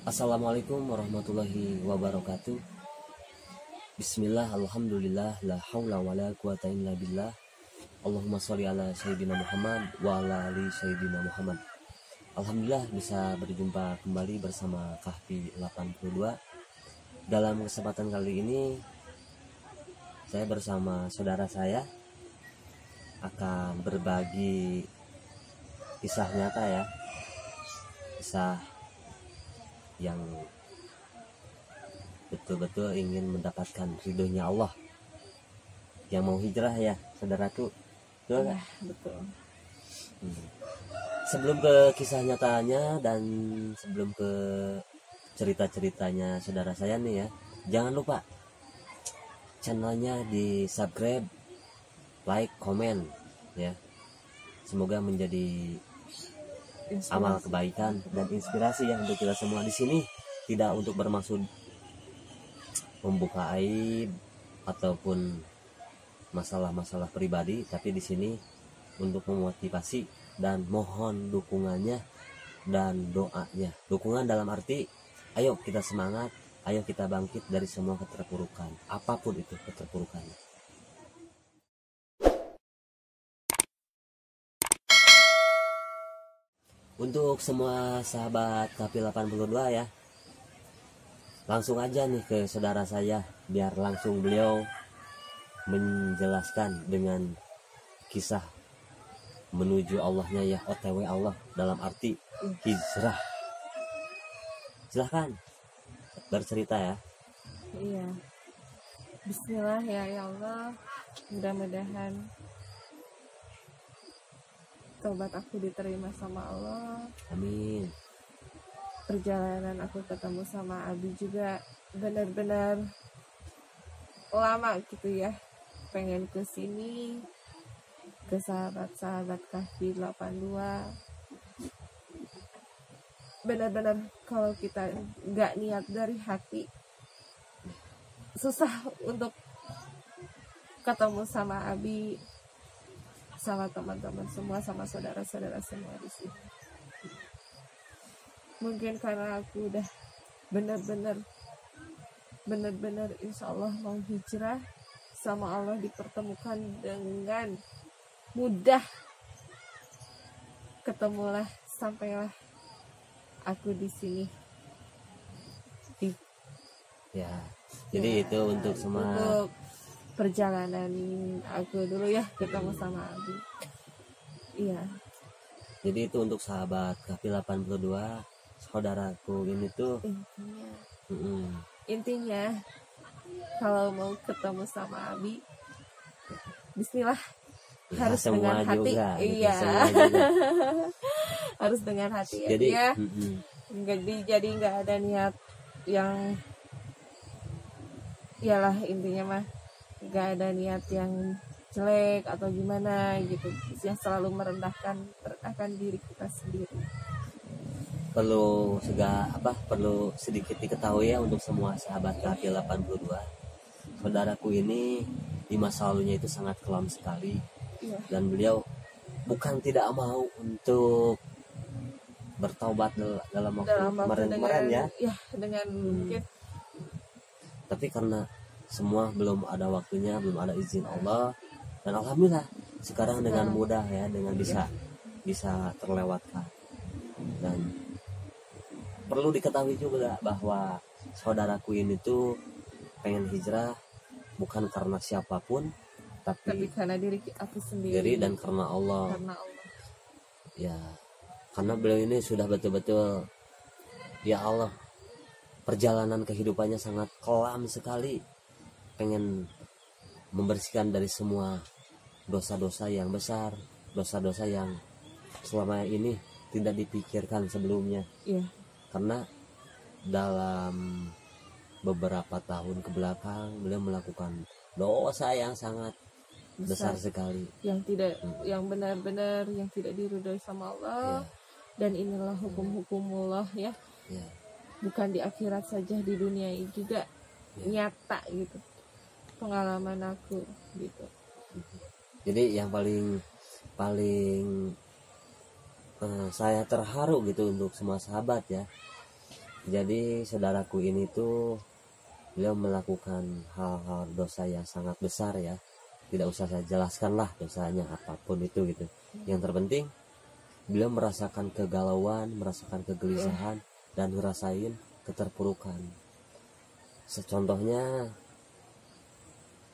Assalamualaikum warahmatullahi wabarakatuh. Bismillah, alhamdulillah, la haula wa la quwata illa billah. Allahumma sholli ala sayyidina Muhammad wa ala ali sayyidina Muhammad. Alhamdulillah bisa berjumpa kembali bersama Kahfi 82. Dalam kesempatan kali ini saya bersama saudara saya akan berbagi kisah nyata ya. Kisah yang betul-betul ingin mendapatkan ridhonya Allah, yang mau hijrah ya saudaraku. Betul ya, betul. Sebelum ke kisah nyatanya dan sebelum ke cerita-ceritanya saudara saya nih ya, jangan lupa channelnya di subscribe, like, komen ya. Semoga menjadi amal kebaikan dan inspirasi yang untuk kita semua. Di sini tidak untuk bermaksud membuka aib ataupun masalah-masalah pribadi, tapi di sini untuk memotivasi dan mohon dukungannya dan doanya. Dukungan dalam arti ayo kita semangat, ayo kita bangkit dari semua keterpurukan, apapun itu keterpurukannya. Untuk semua sahabat Kahfi 82 ya, langsung aja nih ke saudara saya, biar langsung beliau menjelaskan dengan kisah menuju Allahnya ya, OTW Allah dalam arti hijrah. Silahkan bercerita ya. Iya. Bismillah ya Allah, mudah-mudahan tobat aku diterima sama Allah. Amin. Perjalanan aku ketemu sama Abi juga benar-benar lama gitu ya. Pengen ke sini, ke sahabat-sahabat Kahfi 82. Benar-benar kalau kita nggak niat dari hati, susah untuk ketemu sama Abi, sama teman-teman semua, sama saudara-saudara semua di sini. Mungkin karena aku udah benar-benar insya Allah mau hijrah sama Allah, dipertemukan dengan mudah, ketemulah, sampailah aku di sini. Ya, jadi Ya, itu untuk semua untuk perjalanan aku dulu ya ketemu sama Abi. Iya. Jadi itu untuk sahabat Kahfi 82, saudaraku ini tuh Intinya kalau mau ketemu sama Abi, bismillah ya, harus dengan hati juga, iya juga. harus dengan hati Jadi ya. Jadi nggak ada niat yang, iyalah intinya mah nggak ada niat yang jelek atau gimana gitu, yang selalu merendahkan diri kita sendiri. perlu sedikit diketahui ya untuk semua sahabat Kahfi 82, saudaraku ini di masa lalunya itu sangat kelam sekali. Iya. Dan beliau bukan tidak mau untuk bertaubat dalam waktu kemarin ya, dengan mungkin, tapi karena semua belum ada waktunya, belum ada izin Allah, dan alhamdulillah sekarang dengan mudah ya, dengan bisa terlewatkan. Dan perlu diketahui juga bahwa saudaraku ini tuh pengen hijrah bukan karena siapapun, tapi karena diri aku sendiri dan karena Allah. Ya, karena beliau ini sudah betul-betul ya Allah, perjalanan kehidupannya sangat kelam sekali, pengen membersihkan dari semua dosa-dosa yang besar, dosa-dosa yang selama ini tidak dipikirkan sebelumnya. Iya. Karena dalam beberapa tahun ke belakang beliau melakukan dosa yang sangat besar sekali, yang benar-benar yang tidak diridhoi sama Allah. Dan inilah hukum-hukumullah ya. Bukan di akhirat saja, di dunia ini juga nyata gitu pengalaman aku gitu. Jadi yang paling saya terharu gitu untuk semua sahabat ya, Jadi saudaraku ini tuh beliau melakukan hal-hal dosa yang sangat besar ya. Tidak usah saya jelaskan lah dosanya apapun itu gitu. Yang terpenting beliau merasakan kegalauan, merasakan kegelisahan, dan ngerasain keterpurukan. Contohnya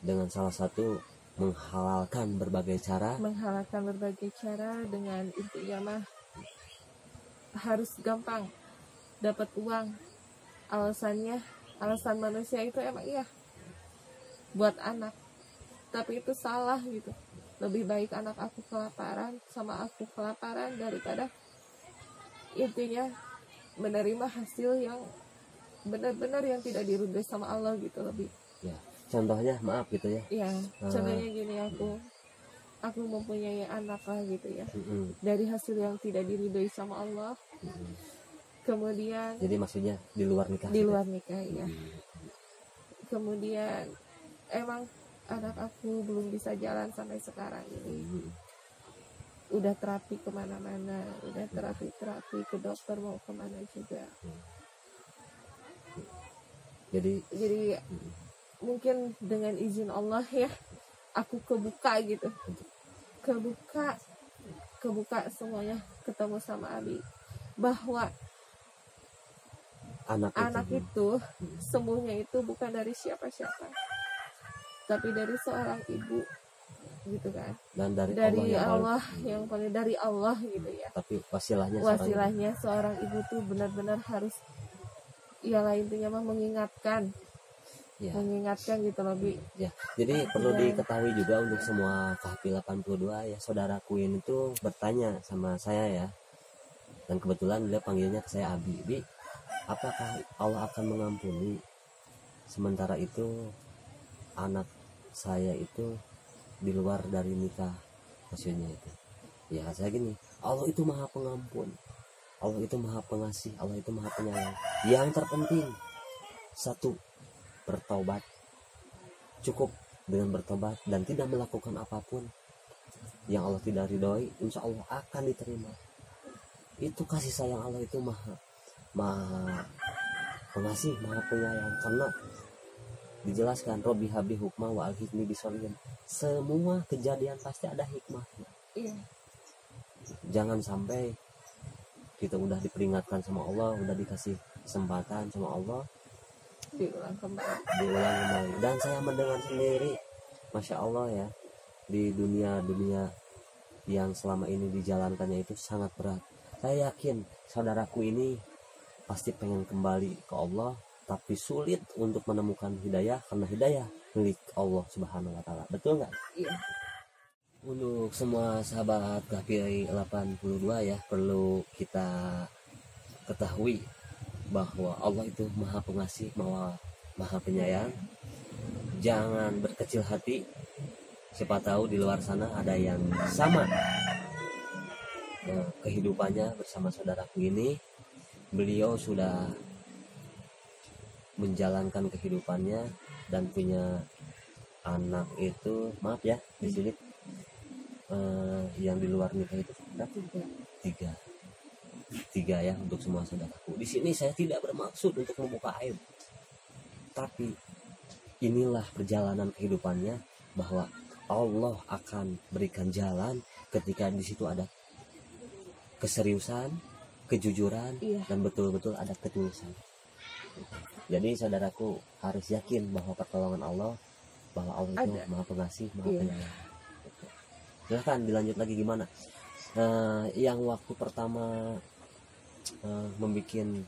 dengan salah satu menghalalkan berbagai cara dengan intinya mah harus gampang dapat uang. Alasan manusia itu emang iya buat anak, tapi itu salah gitu. Lebih baik anak aku kelaparan sama aku kelaparan daripada intinya menerima hasil yang benar-benar yang tidak diridhoi sama Allah gitu. Lebih ya, contohnya maaf gitu ya. Ya, contohnya gini, aku mempunyai anak lah gitu ya. Dari hasil yang tidak diridhoi sama Allah. Kemudian jadi maksudnya di luar nikah ya. Kemudian emang anak aku belum bisa jalan sampai sekarang ini. Udah terapi kemana-mana, udah terapi ke dokter, mau kemana juga. Jadi mungkin dengan izin Allah ya, aku kebuka gitu, kebuka semuanya, ketemu sama Abi bahwa anak itu sembuhnya itu bukan dari siapa-siapa, tapi dari seorang ibu gitu kan, dan dari Allah yang paling dari Allah gitu ya. Tapi wasilahnya seorang ibu tuh benar-benar harus ialah intinya mah mengingatkan gitu lebih ya. Jadi perlu diketahui juga untuk semua KHP 82 ya, saudaraku ini tuh bertanya sama saya ya, dan kebetulan dia panggilnya ke saya Abi, apakah Allah akan mengampuni sementara itu anak saya itu di luar dari nikah, maksudnya itu ya. Saya gini, Allah itu maha pengampun, Allah itu maha pengasih, Allah itu maha penyayang. Yang terpenting satu, bertobat. Cukup dengan bertobat dan tidak melakukan apapun yang Allah tidak ridhoi, insya Allah akan diterima. Itu kasih sayang Allah itu maha pengasih, maha penyayang. Karena dijelaskan Robi habi hukmah wa al-hikmi bisolin, semua kejadian pasti ada hikmahnya. Jangan sampai kita udah diperingatkan sama Allah, udah dikasih kesempatan sama Allah, diulang kembali. Dan saya mendengar sendiri, masya Allah ya, di dunia yang selama ini dijalankannya itu sangat berat. Saya yakin saudaraku ini pasti pengen kembali ke Allah, tapi sulit untuk menemukan hidayah, karena hidayah milik Allah Subhanahu wa Ta'ala. Betul nggak? Iya. Untuk semua sahabat KPI 82 ya, perlu kita ketahui bahwa Allah itu maha pengasih, maha penyayang. Jangan berkecil hati, siapa tahu di luar sana ada yang sama kehidupannya bersama saudaraku ini. Beliau sudah menjalankan kehidupannya dan punya anak itu, maaf ya di sini yang di luar nikah itu tiga ya, untuk semua saudaraku. Di sini saya tidak bermaksud untuk membuka aib, tapi inilah perjalanan kehidupannya, bahwa Allah akan berikan jalan ketika di situ ada keseriusan, kejujuran, dan betul-betul ada ketulusan. Jadi saudaraku harus yakin bahwa pertolongan Allah, bahwa Allah itu maha pengasih, maha penyayang. Silahkan dilanjut lagi gimana. Yang waktu pertama membuat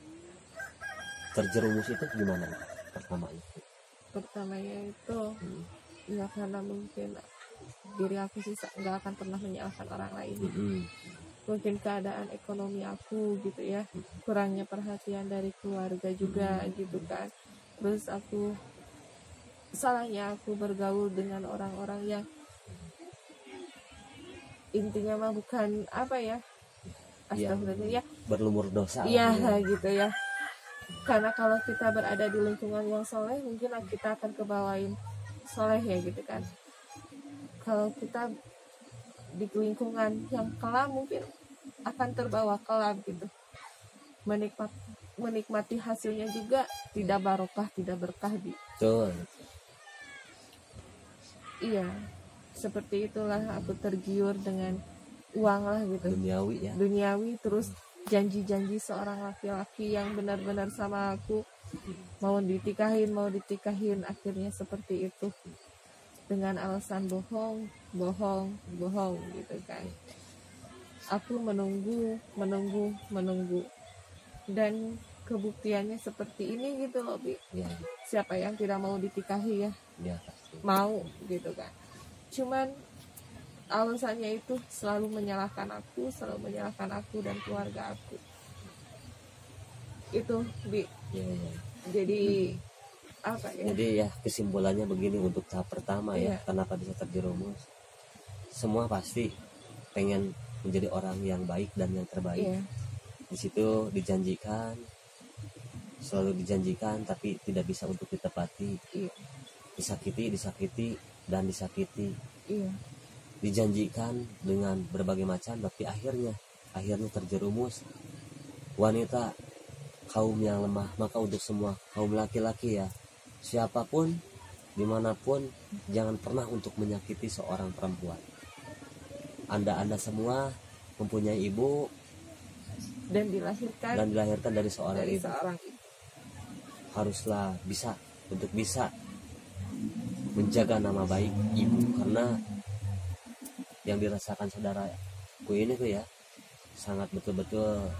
terjerumus itu gimana pertamanya itu ya karena mungkin diri aku sih nggak akan pernah menyalahkan orang lain. Mungkin keadaan ekonomi aku gitu ya, kurangnya perhatian dari keluarga juga gitu kan. Terus salahnya aku bergaul dengan orang-orang yang intinya mah bukan apa ya, astagfirullah ya, berlumur dosa ya gitu ya. Karena kalau kita berada di lingkungan yang soleh, mungkin kita akan kebawain soleh ya gitu kan. Kalau kita di lingkungan yang kelam, mungkin akan terbawa kelam gitu, menikmati hasilnya juga tidak barokah, tidak berkah, Bi. Betul. Iya, seperti itulah aku tergiur dengan uang lah gitu. Duniawi ya. Duniawi, terus janji-janji seorang laki-laki yang benar-benar sama aku, mau ditikahin, akhirnya seperti itu. Dengan alasan bohong gitu kan. Aku menunggu. Dan kebuktiannya seperti ini gitu loh, Bi. Ya. Siapa yang tidak mau ditikahi ya? Ya pasti. Mau gitu kan. Cuman alasannya itu selalu menyalahkan aku dan keluarga aku. Itu, Bi. Ya, ya. Jadi apa ya? Jadi ya kesimpulannya begini untuk tahap pertama ya, kenapa bisa terjerumus. Semua pasti pengen menjadi orang yang baik dan yang terbaik. Di situ selalu dijanjikan tapi tidak bisa untuk ditepati. Disakiti dan disakiti. Dijanjikan dengan berbagai macam tapi akhirnya terjerumus. Wanita kaum yang lemah, maka untuk semua kaum laki-laki ya, siapapun dimanapun jangan pernah untuk menyakiti seorang perempuan. Anda semua mempunyai ibu dan dilahirkan dari seorang ibu. Haruslah bisa menjaga nama baik ibu, karena yang dirasakan saudaraku ini tuh ya sangat betul-betul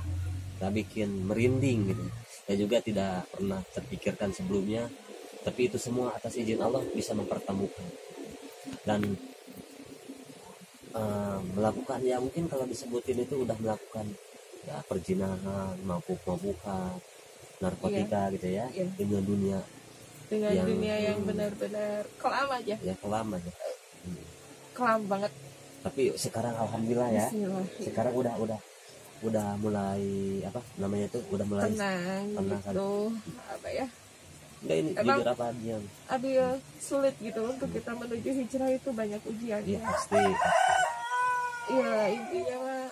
tak bikin merinding gitu. Dan juga tidak pernah terpikirkan sebelumnya, tapi itu semua atas izin Allah bisa mempertemukan dan melakukan ya, mungkin kalau disebutin itu udah melakukan ya perzinahan, mabuk-mabukan, narkotika gitu ya, dengan dunia yang benar-benar kelam aja. Kelam banget. Tapi sekarang alhamdulillah ya, sekarang udah mulai apa namanya itu, udah mulai tenang gitu. Apa ya? Enggak, ini emang jujur apa diam. Sulit gitu untuk kita menuju hijrah, itu banyak ujian. Iya pasti. Iya, intinya mah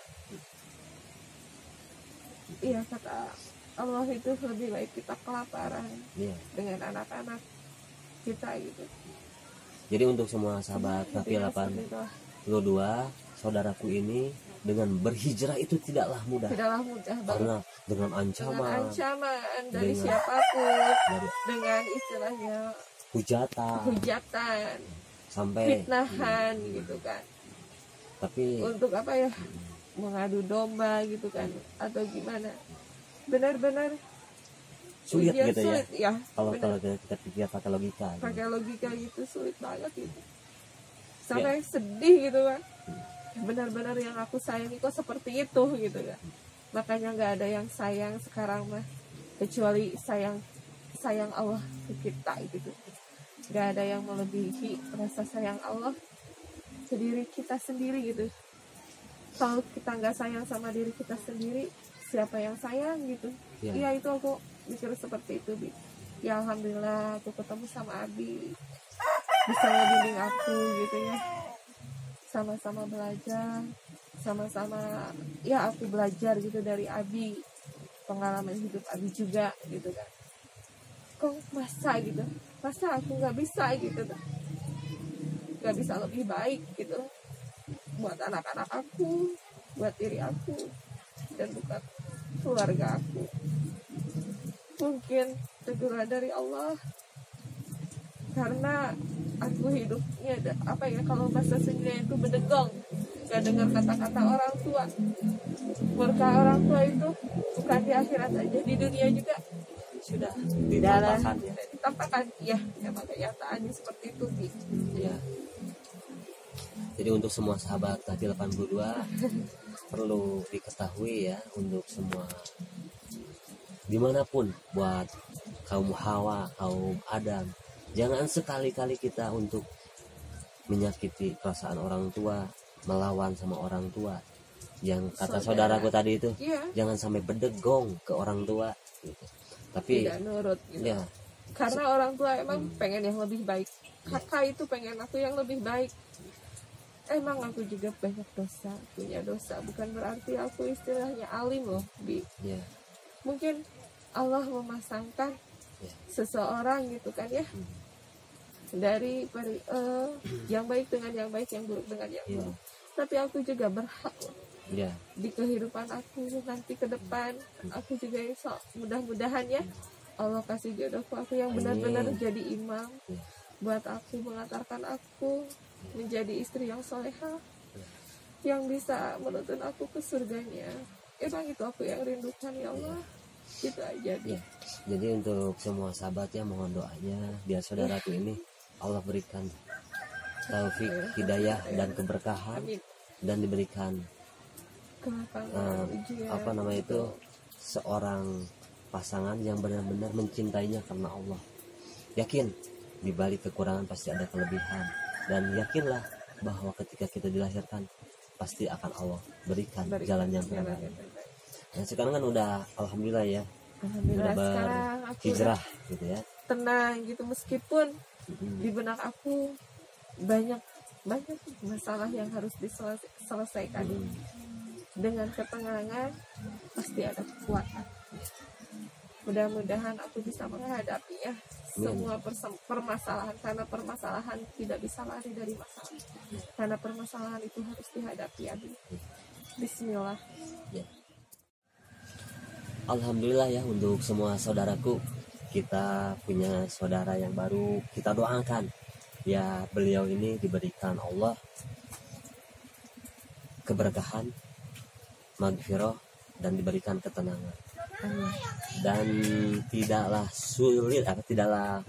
iya, kata Allah itu lebih baik kita kelaparan dengan anak-anak kita gitu. Jadi untuk semua sahabat Kafi 82 saudaraku ini, dengan berhijrah itu tidaklah mudah karena dengan ancaman dari siapapun, dengan istilahnya hujatan sampai fitnahan gitu kan. Tapi untuk apa ya, mengadu domba gitu kan, atau gimana, benar-benar sulit gitu ya. Kalau kita pikir pakai logika gitu sulit banget gitu, sampai sedih gitu kan. Benar-benar yang aku sayangi kok seperti itu gitu kan. Makanya nggak ada yang sayang sekarang mah kecuali sayang Allah ke kita gitu. Nggak ada yang melebihi rasa sayang Allah ke diri kita sendiri gitu. Kalau kita nggak sayang sama diri kita sendiri, siapa yang sayang gitu? Iya, itu aku mikir seperti itu, Bi. Ya alhamdulillah aku ketemu sama Abi, bisa ngebimbing aku gitu ya. Sama-sama belajar, sama-sama ya aku belajar gitu dari Abi, pengalaman hidup Abi juga gitu kan. Kok masa aku nggak bisa gitu kan? Nggak bisa lebih baik gitu buat anak-anak aku, buat diri aku, dan buat keluarga aku. Mungkin teguran dari Allah, karena aku hidupnya apa ya, kalau bahasa Sunda itu bedegong, gak dengar kata-kata orang tua. Murka orang tua itu bukan di akhirat aja, di dunia juga sudah ditampakkan ya, emang kenyataannya seperti itu ya. Jadi untuk semua sahabat Kafi 82 perlu diketahui ya, untuk semua dimanapun, buat kaum Hawa, kaum Adam, jangan sekali-kali kita untuk menyakiti perasaan orang tua, melawan sama orang tua. Yang kata saudaraku tadi itu, jangan sampai bedegong ke orang tua gitu. Tapi tidak nurut gitu. Karena orang tua emang pengen yang lebih baik. Kakak itu pengen aku yang lebih baik. Emang aku juga banyak punya dosa. Bukan berarti aku istilahnya alim loh, Bi. Mungkin Allah memasangkan seseorang gitu kan ya, dari yang baik dengan yang baik, yang buruk dengan yang buruk. Tapi aku juga berhak di kehidupan aku nanti ke depan. Aku juga mudah-mudahan ya Allah kasih jodohku aku yang benar-benar jadi imam buat aku, mengantarkan aku menjadi istri yang solehah, yang bisa menuntun aku ke surganya. Emang itu aku yang rindukan ya Allah. Gitu aja deh. Jadi untuk semua sahabat ya, mohon doanya biar saudaraku ini Allah berikan taufik, hidayah dan keberkahan. Amin. Dan diberikan seorang pasangan yang benar-benar mencintainya karena Allah. Yakin di balik kekurangan pasti ada kelebihan, dan yakinlah bahwa ketika kita dilahirkan pasti akan Allah berikan jalan yang terbaik. Nah sekarang kan udah alhamdulillah ya, udah berhijrah gitu ya, tenang gitu, meskipun di benak aku banyak masalah yang harus diselesaikan. Dengan ketenangan pasti ada kekuatan. Mudah-mudahan aku bisa menghadapinya semua permasalahan, karena permasalahan tidak bisa lari dari masalah, karena permasalahan itu harus dihadapi. Bismillah. Alhamdulillah ya, untuk semua saudaraku, kita punya saudara yang baru. Kita doakan ya beliau ini diberikan Allah keberkahan, maghfirah, dan diberikan ketenangan. Dan tidaklah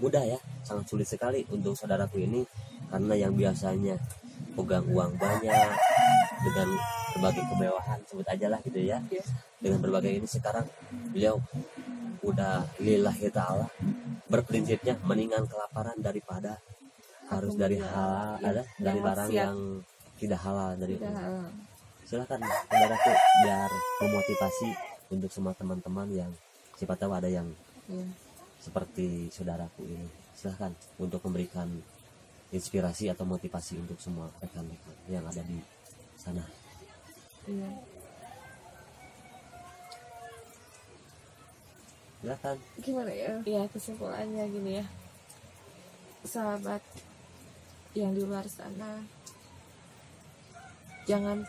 mudah ya, sangat sulit sekali untuk saudaraku ini, karena yang biasanya pegang uang banyak dengan berbagai kemewahan, sebut aja lah gitu ya, dengan berbagai ini, sekarang beliau udah lillahi ta'ala berprinsipnya mendingan kelaparan daripada harus dari dari barang yang tidak halal dari Allah. Silakan saudaraku, biar memotivasi untuk semua teman-teman yang siapa tahu ada yang seperti saudaraku ini. Silakan untuk memberikan inspirasi atau motivasi untuk semua rekan-rekan yang ada di sana. Silakan. Gimana ya? Ya kesimpulannya gini ya, sahabat yang di luar sana, jangan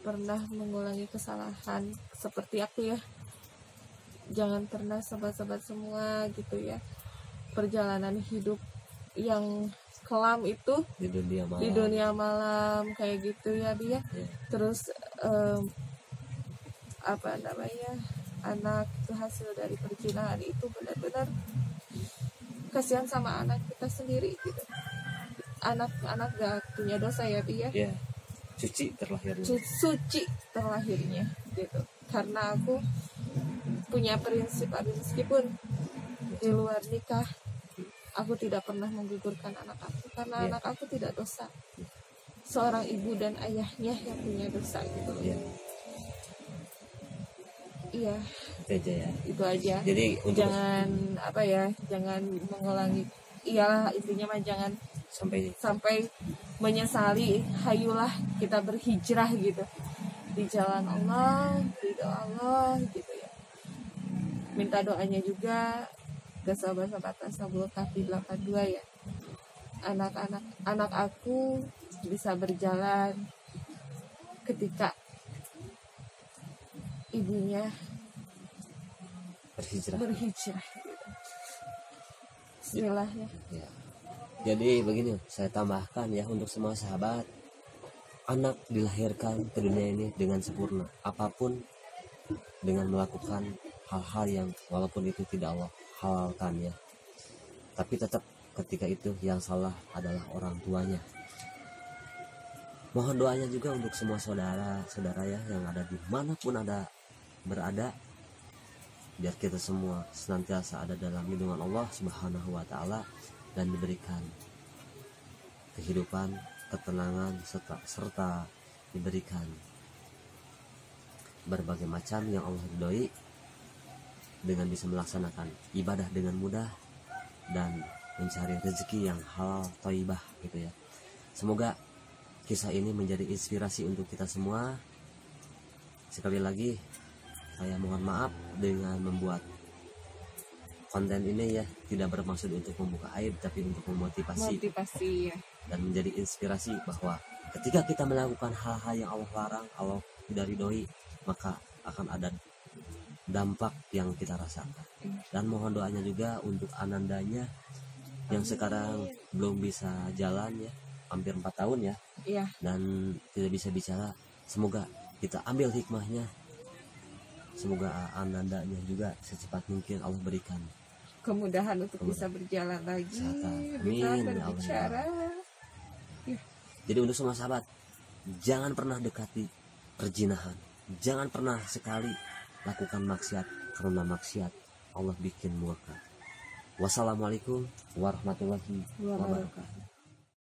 pernah mengulangi kesalahan seperti aku ya. Jangan pernah sobat-sobat semua gitu ya, perjalanan hidup yang kelam itu di dunia malam kayak gitu ya dia. Terus anak itu hasil dari perzinahan itu, benar-benar kasihan sama anak kita sendiri gitu. Anak gak punya dosa ya dia. Suci terlahirnya gitu. Karena aku punya prinsip, meskipun di luar nikah aku tidak pernah menggugurkan anak aku, karena anak aku tidak dosa. Seorang ibu dan ayahnya yang punya dosa gitu. Itu aja. Jadi jangan mengulangi. Iyalah, intinya mah jangan sampai menyesali. Hayulah kita berhijrah gitu di jalan Allah, ridho Allah gitu ya. Minta doanya juga ke sahabat-sahabat Tasawuf Kahfi 82 ya. Anak aku bisa berjalan ketika ibunya berhijrah gitu. Bismillah ya. Jadi begini, saya tambahkan ya untuk semua sahabat, anak dilahirkan ke dunia ini dengan sempurna, apapun dengan melakukan hal-hal yang walaupun itu tidak Allah halalkan ya, tapi tetap ketika itu yang salah adalah orang tuanya. Mohon doanya juga untuk semua saudara-saudara ya yang ada di manapun berada, biar kita semua senantiasa ada dalam lindungan Allah Subhanahu wa Ta'ala, dan diberikan kehidupan, ketenangan, serta diberikan berbagai macam yang Allah ridhoi, dengan bisa melaksanakan ibadah dengan mudah dan mencari rezeki yang halal thayyibah gitu ya. Semoga kisah ini menjadi inspirasi untuk kita semua, sekali lagi saya mohon maaf dengan membuat konten ini ya, tidak bermaksud untuk membuka aib tapi untuk memotivasi ya. Dan menjadi inspirasi bahwa ketika kita melakukan hal-hal yang Allah larang, Allah tidak ridhoi, maka akan ada dampak yang kita rasakan. Dan mohon doanya juga untuk anandanya yang sekarang belum bisa jalan ya, hampir 4 tahun ya, dan tidak bisa bicara. Semoga kita ambil hikmahnya, semoga anandanya juga secepat mungkin Allah berikan kemudahan untuk bisa berjalan lagi, bisa berbicara. Jadi untuk semua sahabat, jangan pernah dekati perjinahan, jangan pernah sekali lakukan maksiat, karena maksiat Allah bikin murka. Wassalamualaikum warahmatullahi wabarakatuh.